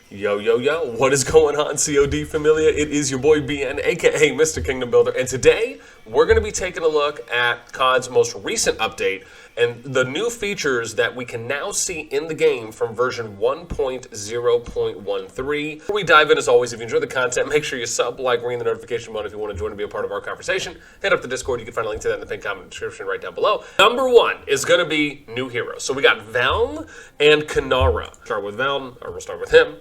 Yo, yo, yo, what is going on, CoD Familia? It is your boy BN, aka Mr. Kingdom Builder, and today we're going to be taking a look at COD's most recent update and the new features that we can now see in the game from version 1.0.13. Before we dive in, as always, if you enjoy the content, make sure you sub, like, ring the notification bell if you want to join and be a part of our conversation. Head up to Discord. You can find a link to that in the pinned comment description right down below. Number one is going to be new heroes. So we got Veln and Kanara. Start with Veln, or we'll start with him.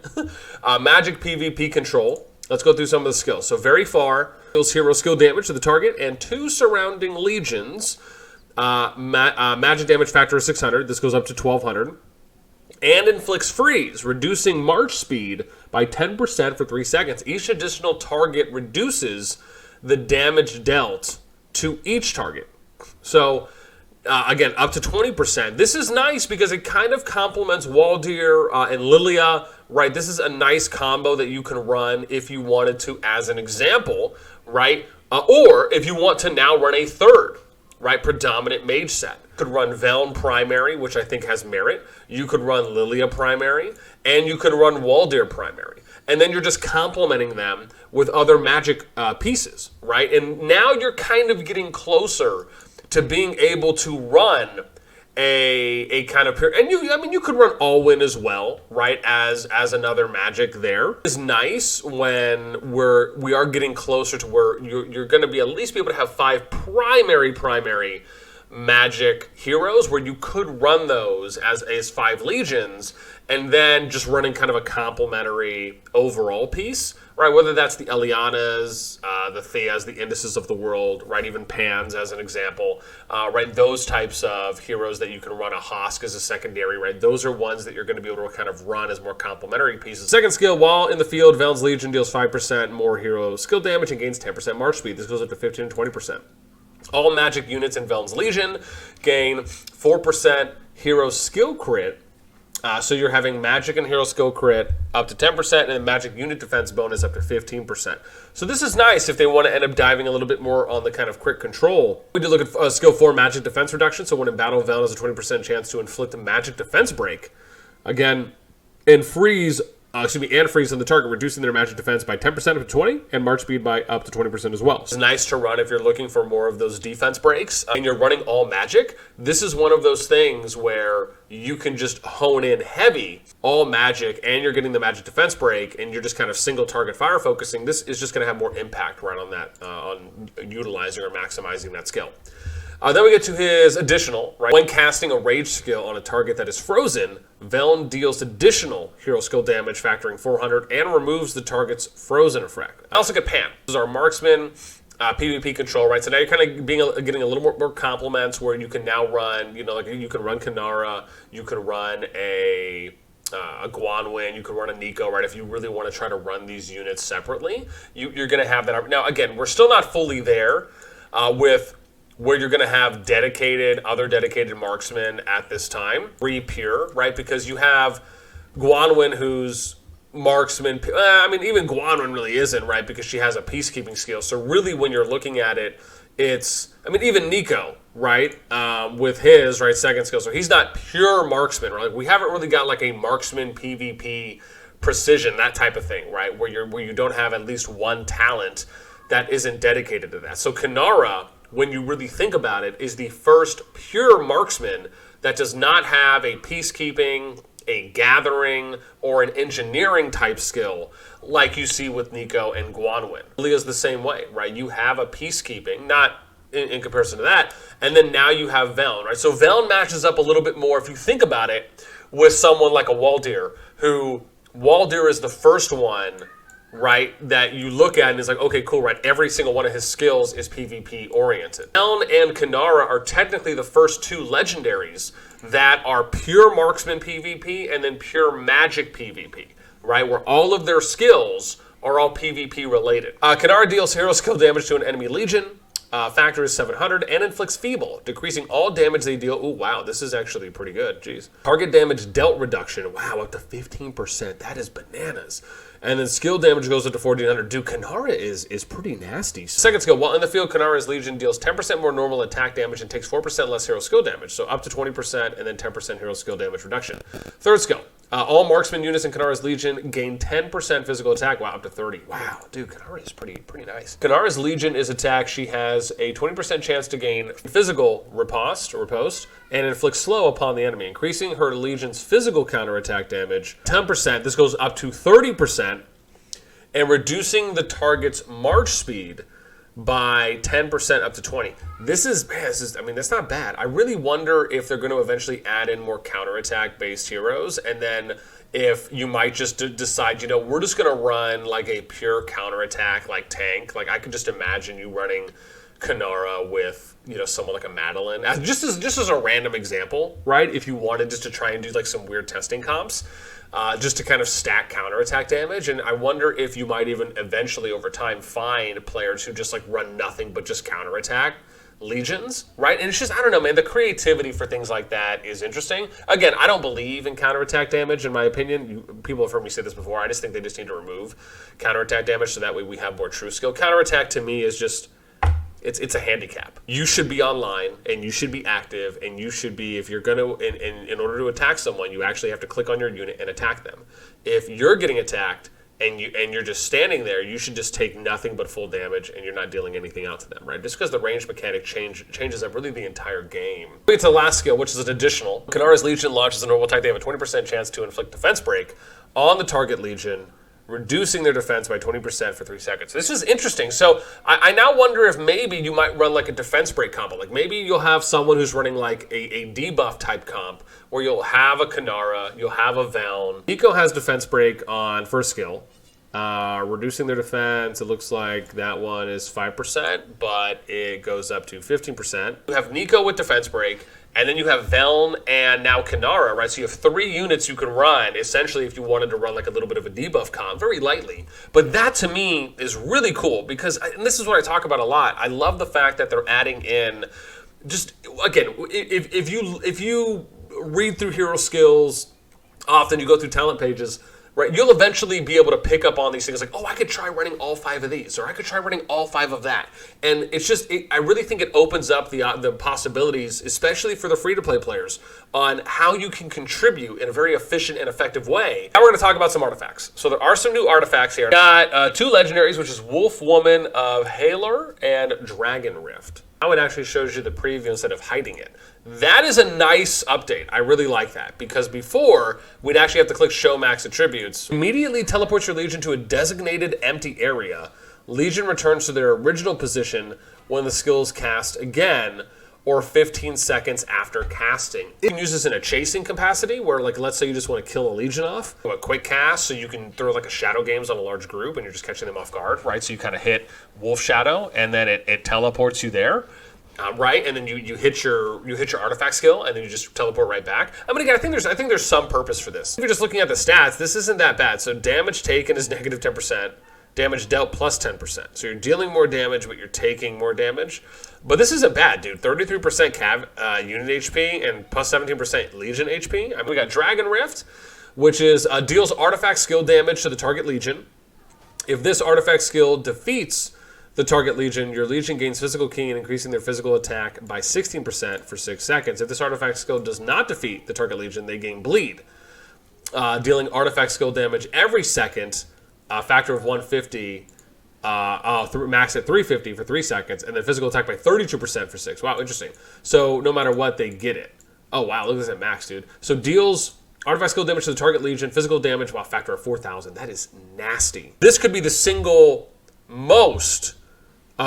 Magic PvP control. Let's go through some of the skills. So very far, deals hero skill damage to the target and 2 surrounding legions. Magic damage factor is 600. This goes up to 1200. And inflicts freeze, reducing march speed by 10% for 3 seconds. Each additional target reduces the damage dealt to each target. So, again, up to 20%. This is nice because it kind of complements Waldir and Lilia, right? This is a nice combo that you can run if you wanted to, as an example, right? Or if you want to now run a third, right, predominant mage set. You could run Veln primary, which I think has merit. You could run Lilia primary, and you could run Waldir primary. And then you're just complementing them with other magic pieces, right? And now you're kind of getting closer to being able to run a kind of, and you could run All-Win as well, right, as another magic there. It's nice when we are getting closer to where you're going to be at least be able to have 5 primary magic heroes where you could run those as 5 legions and then just running kind of a complementary overall piece, right? Whether that's the Elianas, the Theas, the Indices of the world, right? Even Pans as an example, right? Those types of heroes that you can run a Hosk as a secondary, right? Those are ones that you're going to be able to kind of run as more complementary pieces. Second skill, while in the field, Veln's Legion deals 5% more hero skill damage and gains 10% march speed. This goes up to 15 and 20%. All magic units in Veln's Legion gain 4% hero skill crit. So you're having magic and hero skill crit up to 10% and then magic unit defense bonus up to 15%. So this is nice if they want to end up diving a little bit more on the kind of crit control. We did look at skill 4 magic defense reduction. So when in battle, Veln has a 20% chance to inflict a magic defense break. Again, and freeze on the target, reducing their magic defense by 10% up to 20, and march speed by up to 20% as well. It's nice to run if you're looking for more of those defense breaks, and you're running all magic. This is one of those things where you can just hone in heavy, all magic, and you're getting the magic defense break, and you're just kind of single target fire focusing. This is just going to have more impact right on that, on utilizing or maximizing that skill. Then we get to his additional, right? When casting a rage skill on a target that is frozen, Veln deals additional hero skill damage factoring 400 and removes the target's frozen effect. I also get Pan. This is our marksman PvP control, right? So now you're kind of getting a little more compliments where you can now run, like you can run Kanara, you can run a Guanwin, you could run a Nico, right? If you really want to try to run these units separately, you're going to have that. Now, again, we're still not fully there with where you're going to have other dedicated marksmen at this time. Pure, right? Because you have Guanwin, who's marksman. Even Guanwin really isn't, right? Because she has a peacekeeping skill. So really, when you're looking at it, even Nico, right? With his, right, second skill. So he's not pure marksman, right? We haven't really got like a marksman PvP precision, that type of thing, right? Where you don't have at least one talent that isn't dedicated to that. So Kanara, when you really think about it, is the first pure marksman that does not have a peacekeeping, a gathering, or an engineering type skill like you see with Nico and Guanwin. Lia's the same way, right? You have a peacekeeping, not in comparison to that, and then now you have Veln, right? So Veln matches up a little bit more, if you think about it, with someone like a Waldir, Waldir is the first one, right, that you look at and is like, okay, cool, right, every single one of his skills is PvP oriented. Veln and Kanara are technically the first 2 legendaries that are pure marksman PvP and then pure magic PvP, right, where all of their skills are all PvP related. Kanara deals hero skill damage to an enemy legion. Factor is 700 and inflicts feeble, decreasing all damage they deal. Oh, wow, this is actually pretty good. Jeez. Target damage dealt reduction. Wow, up to 15%. That is bananas. And then skill damage goes up to 1400. Dude, Kanara is pretty nasty. Second skill, while in the field, Kanara's Legion deals 10% more normal attack damage and takes 4% less hero skill damage. So up to 20% and then 10% hero skill damage reduction. Third skill, All marksman units in Kanara's Legion gain 10% physical attack, wow, up to 30. Wow, dude, Kanara is pretty nice. Kanara's Legion is attacked. She has a 20% chance to gain physical riposte, and inflict slow upon the enemy, increasing her Legion's physical counterattack damage 10%. This goes up to 30%, and reducing the target's march speed by 10% up to 20. This is, I mean, that's not bad. I really wonder if they're going to eventually add in more counterattack based heroes, and then if you might just decide, you know, we're just going to run like a pure counterattack like tank. Like I could just imagine you running Kanara with, you know, someone like a Madeline, just as a random example, right? If you wanted just to try and do like some weird testing comps. Just to kind of stack counterattack damage, and I wonder if you might even eventually over time find players who just like run nothing but just counterattack legions, right? And it's just, I don't know, man, the creativity for things like that is interesting. Again, I don't believe in counterattack damage, in my opinion. People have heard me say this before. I just think they just need to remove counterattack damage so that way we have more true skill. Counterattack to me is just, it's a handicap. You should be online, and you should be active, and you should be, if you're going to, in order to attack someone, you actually have to click on your unit and attack them. If you're getting attacked and you're just standing there, you should just take nothing but full damage, and you're not dealing anything out to them, right? Just because the range mechanic changes up really the entire game. We get to the last skill, which is an additional. Kanara's Legion launches a normal attack. They have a 20% chance to inflict defense break on the target Legion, reducing their defense by 20% for 3 seconds. This is interesting. So I now wonder if maybe you might run like a defense break combo. Like maybe you'll have someone who's running like a debuff type comp where you'll have a Kanara, you'll have a Veln. Nico has defense break on first skill. Reducing their defense, it looks like that one is 5%, but it goes up to 15%. You have Nico with defense break, and then you have Veln and now Kanara, right? So you have 3 units you can run, essentially, if you wanted to run like a little bit of a debuff comp, very lightly. But that, to me, is really cool because, and this is what I talk about a lot, I love the fact that they're adding in, just, again, if you read through hero skills, often you go through talent pages, right, you'll eventually be able to pick up on these things like, oh, I could try running all 5 of these, or I could try running all 5 of that. And it's just, I really think it opens up the possibilities, especially for the free-to-play players, on how you can contribute in a very efficient and effective way. Now we're going to talk about some artifacts. So there are some new artifacts here. We got 2 legendaries, which is Wolf Woman of Haler and Dragon Rift. Now it actually shows you the preview instead of hiding it. That is a nice update. I really like that because before we'd actually have to click show max attributes. Immediately teleports your Legion to a designated empty area. Legion returns to their original position when the skill is cast again or 15 seconds after casting. You can use this in a chasing capacity where, like, let's say you just want to kill a Legion off. A quick cast so you can throw like a shadow games on a large group and you're just catching them off guard, right? So you kind of hit Wolf Shadow and then it teleports you there. Right, and then you hit your artifact skill, and then you just teleport right back. I mean, again, I think there's some purpose for this. If you're just looking at the stats, this isn't that bad. So damage taken is negative 10%, damage dealt plus 10%. So you're dealing more damage, but you're taking more damage. But this isn't bad, dude. 33% cav unit HP and plus 17% Legion HP. I mean, we got Dragon Rift, which is deals artifact skill damage to the target Legion. If this artifact skill defeats the target Legion, your Legion gains physical key, increasing their physical attack by 16% for 6 seconds. If this artifact skill does not defeat the target Legion, they gain bleed, dealing artifact skill damage every second, a factor of 150, max at 350 for 3 seconds, and then physical attack by 32% for 6. Wow, interesting. So no matter what, they get it. Oh, wow, look at that max, dude. So deals artifact skill damage to the target Legion, physical damage, wow, factor of 4,000. That is nasty. This could be the single most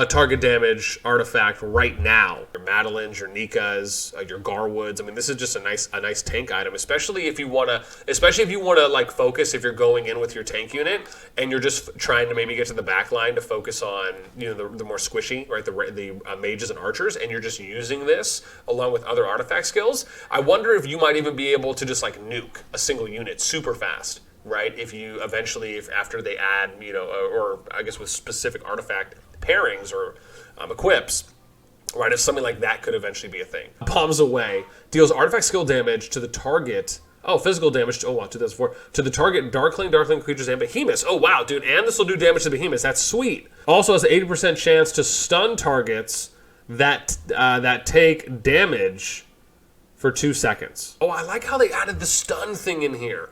target damage artifact right now. Your Madeleines, your Nikas, your Garwoods. I mean, this is just a nice tank item, especially if you wanna like focus if you're going in with your tank unit and you're just trying to maybe get to the back line to focus on, you know, the more squishy, right, the mages and archers, and you're just using this along with other artifact skills. I wonder if you might even be able to just like nuke a single unit super fast. Right, if you eventually, if after they add, you know, or I guess with specific artifact pairings or equips, right, if something like that could eventually be a thing. Bombs Away deals artifact skill damage to the target. Oh, physical damage. Oh, wow, 2004 to the target Darkling creatures and behemoths. Oh, wow, dude, and this will do damage to behemoths. That's sweet. Also has an 80% chance to stun targets that take damage for 2 seconds. Oh, I like how they added the stun thing in here.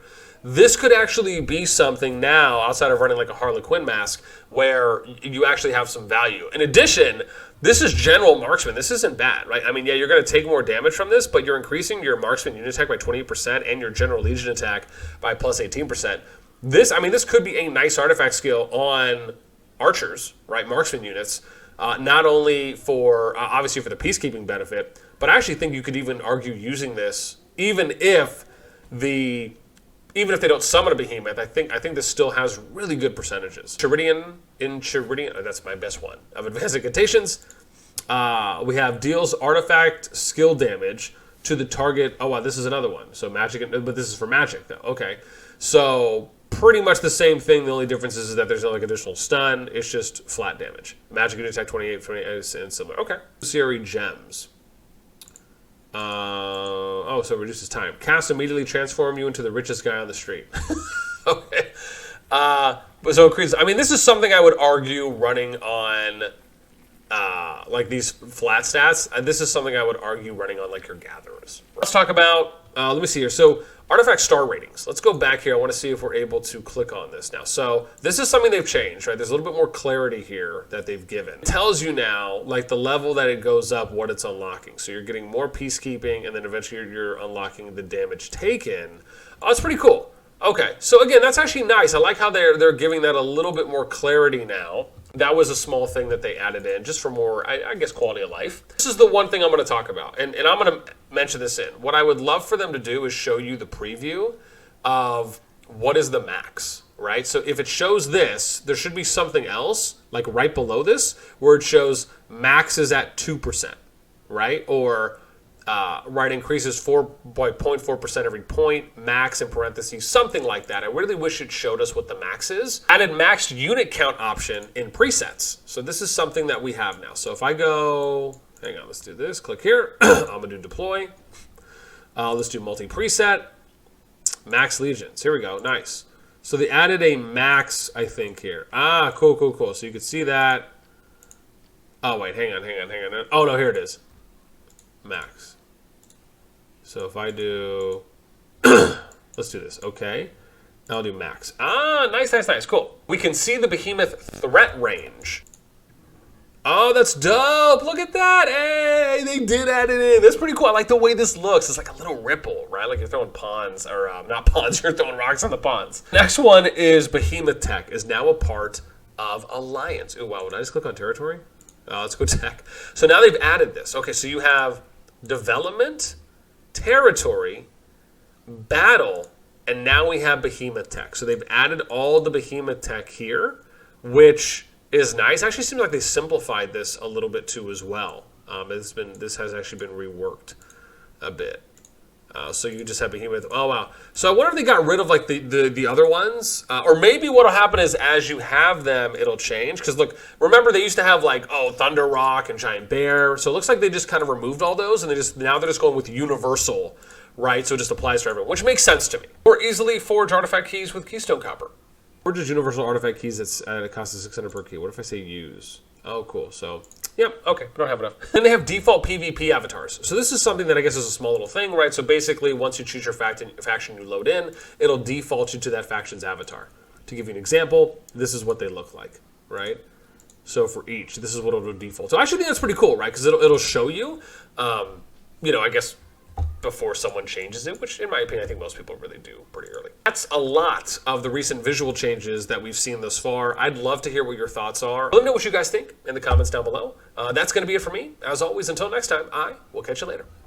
this could actually be something now, outside of running like a Harley Quinn mask, where you actually have some value. In addition, this is general marksman. This isn't bad, right? I mean, yeah, you're going to take more damage from this, but you're increasing your marksman unit attack by 28% and your general legion attack by plus 18%. This could be a nice artifact skill on archers, right? Marksman units, not only for, obviously for the peacekeeping benefit, but I actually think you could even argue using this, even if they don't summon a behemoth. I think this still has really good percentages. Chiridian, that's my best one. Of advanced incantations, we have deals artifact skill damage to the target. Oh wow, this is another one. So magic, but this is for magic though. Okay, so pretty much the same thing. The only difference is that there's no like additional stun. It's just flat damage. Magic unit attack 28, and similar. Okay. CRE gems. So it reduces time. Cast immediately transform you into the richest guy on the street. Okay. So increase. I mean, this is something I would argue running on like these flat stats. This is something I would argue running on like your gatherers. Let's talk about. Let me see here. So artifact star ratings. Let's go back here. I want to see if we're able to click on this now. So this is something they've changed, right? There's a little bit more clarity here that they've given. It tells you now, like the level that it goes up, what it's unlocking. So you're getting more peacekeeping, and then eventually you're unlocking the damage taken. Oh, it's pretty cool. Okay, so again, that's actually nice. I like how they're giving that a little bit more clarity now. That was a small thing that they added in just for more, I guess, quality of life. This is the one thing I'm going to talk about, and I'm going to mention this in. What I would love for them to do is show you the preview of what is the max, right? So if it shows this, there should be something else, like right below this, where it shows max is at 2%, right? Or right, increases 4.4% every point, max in parentheses, something like that. I really wish it showed us what the max is. Added maxed unit count option in presets. So this is something that we have now. So if I go, hang on, let's do this, click here. I'm gonna do deploy. Let's do multi-preset, max legions. Here we go, nice. So they added a max, I think, here. Cool. So you can see that. Oh wait, hang on. Oh no, here it is. Max. So if I do, let's do this, okay. I'll do max. Nice, cool. We can see the behemoth threat range. Oh, that's dope, look at that. Hey, they did add it in. That's pretty cool. I like the way this looks. It's like a little ripple, right? Like you're throwing pawns, or not pawns, you're throwing rocks on the pawns. Next one is behemoth tech is now a part of Alliance. Oh wow, would I just click on territory? Let's go tech. So now they've added this. Okay, so you have development, territory, battle, and now we have behemoth tech. So they've added all the behemoth tech here, which is nice. Actually seems like they simplified this a little bit too as well. This has actually been reworked a bit. So you just have behemoth. Oh wow. So I wonder if they got rid of like the other ones, or maybe what'll happen is as you have them, it'll change. Because look, remember they used to have like Thunder Rock and Giant Bear. So it looks like they just kind of removed all those, and now they're just going with universal, right? So it just applies to everyone, which makes sense to me. Or easily forge artifact keys with Keystone Copper. Forges universal artifact keys that's at a cost of 600 per key. What if I say use? Oh, cool. So, yep, okay, we don't have enough. Then they have default PvP avatars. So this is something that I guess is a small little thing, right? So basically, once you choose your faction you load in, it'll default you to that faction's avatar. To give you an example, this is what they look like, right? So for each, this is what it'll default. So I actually think that's pretty cool, right? Because it'll show you, I guess, before someone changes it, which in my opinion, I think most people really do pretty early. That's a lot of the recent visual changes that we've seen thus far. I'd love to hear what your thoughts are. Let me know what you guys think in the comments down below. That's going to be it for me. As always, until next time, I will catch you later.